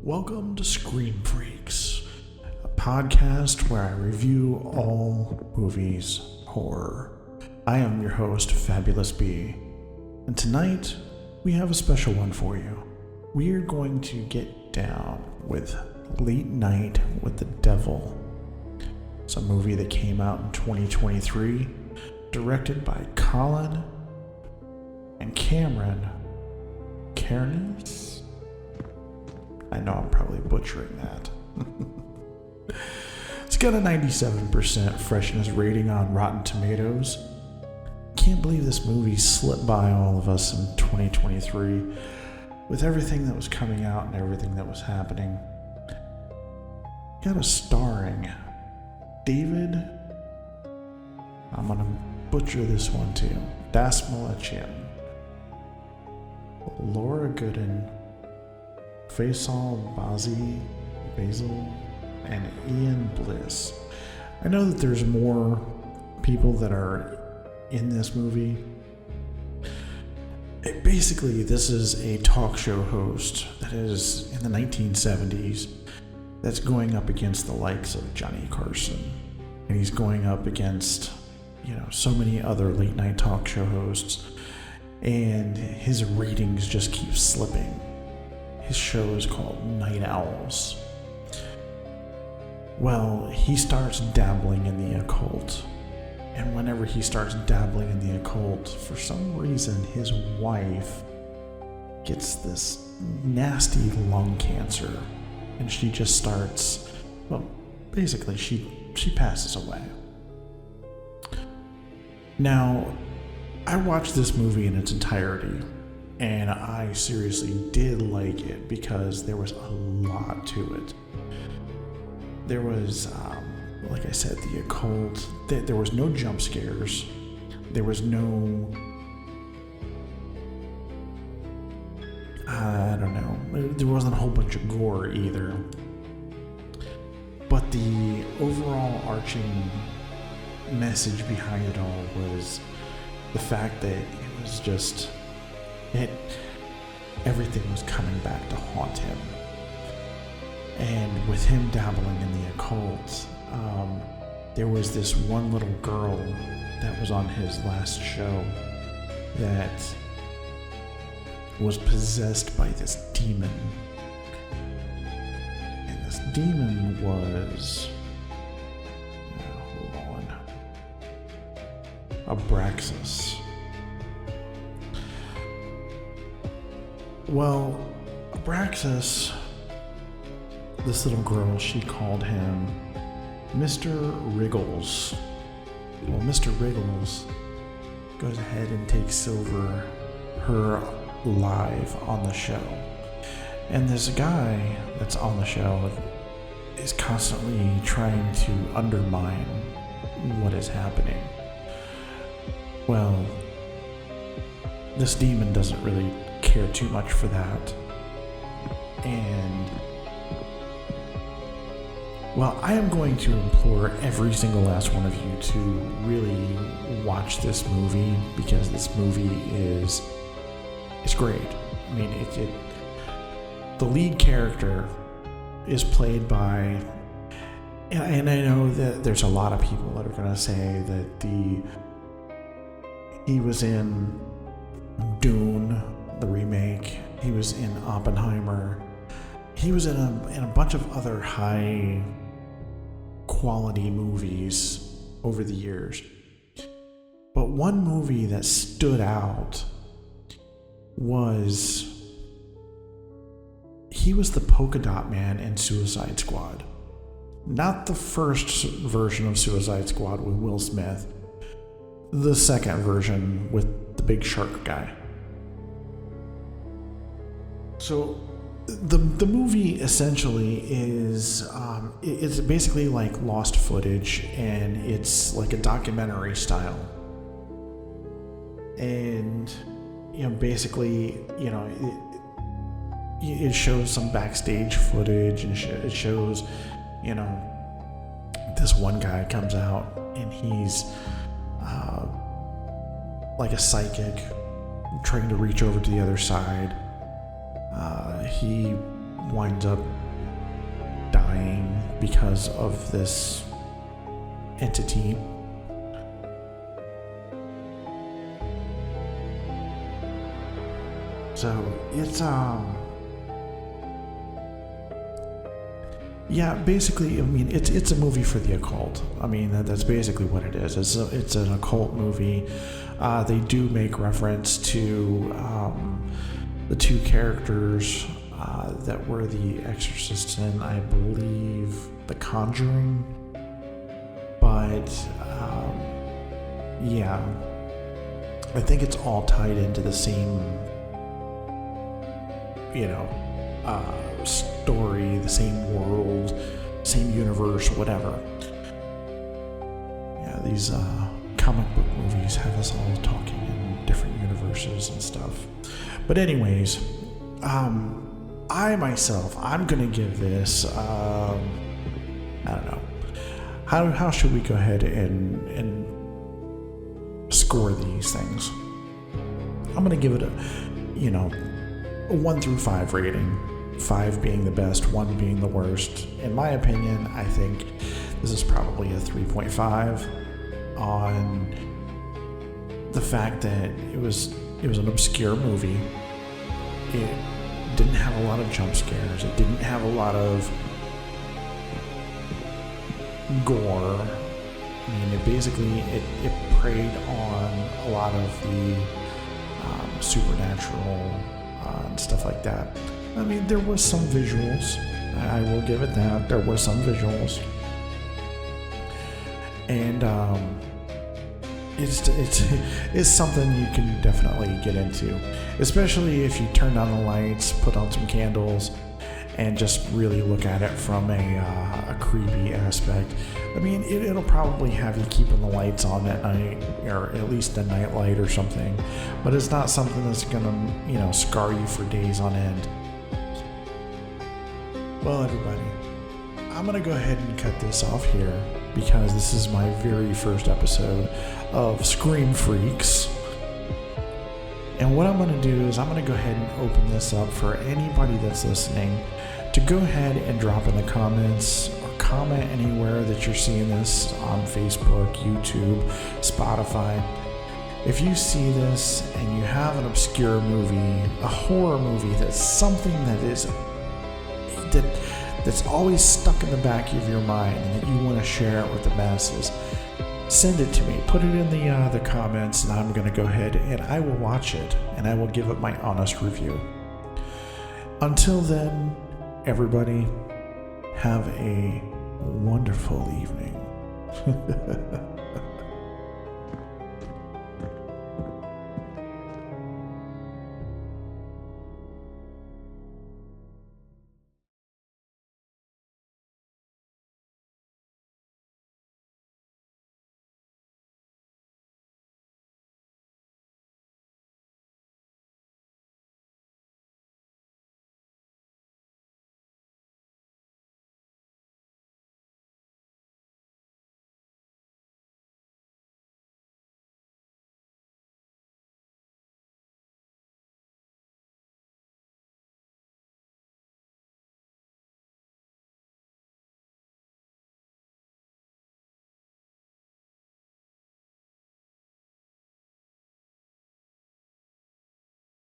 Welcome to Screen Freaks, a podcast where I review all movies horror. I am your host, Fabulous B, and tonight we have a special one for you. We are going to get down with Late Night with the Devil. It's a movie that came out in 2023, directed by Colin and Cameron Cairns. I know I'm probably butchering that. It's got a 97% freshness rating on Rotten Tomatoes. Can't believe this movie slipped by all of us in 2023 with everything that was coming out and everything that was happening. Got a starring David, I'm gonna butcher this one too, Dasmalchian, Laura Gooden, Faisal Basil, and Ian Bliss. I know that there's more people that are in this movie. Basically, this is a talk show host that is in the 1970s that's going up against the likes of Johnny Carson. And he's going up against, so many other late night talk show hosts. And his ratings just keep slipping. His show is called Night Owls. Well, he starts dabbling in the occult. And whenever he starts dabbling in the occult, for some reason his wife gets this nasty lung cancer. And she just starts, basically she passes away. Now, I watched this movie in its entirety. And I seriously did like it because there was a lot to it. There was, like I said, the occult. There was no jump scares. There was no, there wasn't a whole bunch of gore either. But the overall arching message behind it all was the fact that it was just... everything was coming back to haunt him. And with him dabbling in the occult, there was this one little girl that was on his last show that was possessed by this demon. And this demon was... hold on. Abraxas. Well, Abraxas, this little girl, she called him Mr. Wriggles. Well, Mr. Wriggles goes ahead and takes over her live on the show. And this guy that's on the show is constantly trying to undermine what is happening. Well, this demon doesn't really care too much for that. And I am going to implore every single last one of you to really watch this movie, because this movie it's great. I mean, the lead character is played by, and I know that there's a lot of people that are going to say that he was in Dune, the remake. He was in Oppenheimer. He was in a bunch of other high quality movies over the years. But one movie that stood out was he was the polka dot man in Suicide Squad. Not the first version of Suicide Squad with Will Smith. The second version with the big shark guy. So the movie essentially is it's basically like lost footage, and it's like a documentary style. And basically, it shows some backstage footage, and it shows, this one guy comes out and he's like a psychic trying to reach over to the other side. He winds up dying because of this entity. So it's yeah, basically, I mean, it's a movie for the occult. I mean, that's basically what it is. It's an occult movie. They do make reference to the two characters that were the exorcists in, I believe, The Conjuring. But yeah, I think it's all tied into the same, story, the same world, same universe, whatever. Yeah, these comic book movies have us all talking in different universes and stuff. But anyways, I'm gonna give this, I don't know. How should we go ahead and score these things? I'm gonna give it a 1 through 5 rating. 5 being the best, 1 being the worst. In my opinion, I think this is probably a 3.5 on the fact that it was an obscure movie. It didn't have a lot of jump scares. It didn't have a lot of gore. I mean, it preyed on a lot of the supernatural and stuff like that. I mean, there was some visuals. I will give it that. There was some visuals. And it's something you can definitely get into. Especially if you turn on the lights, put on some candles, and just really look at it from a creepy aspect. I mean, it'll probably have you keeping the lights on at night, or at least a night light or something. But it's not something that's gonna, scar you for days on end. Well, everybody, I'm going to go ahead and cut this off here because this is my very first episode of Scream Freaks. And what I'm going to do is I'm going to go ahead and open this up for anybody that's listening to go ahead and drop in the comments or comment anywhere that you're seeing this on Facebook, YouTube, Spotify. If you see this and you have an obscure movie, a horror movie that's something that's always stuck in the back of your mind and that you want to share it with the masses, send it to me. Put it in the comments, and I'm going to go ahead and I will watch it and I will give it my honest review. Until then, everybody, have a wonderful evening.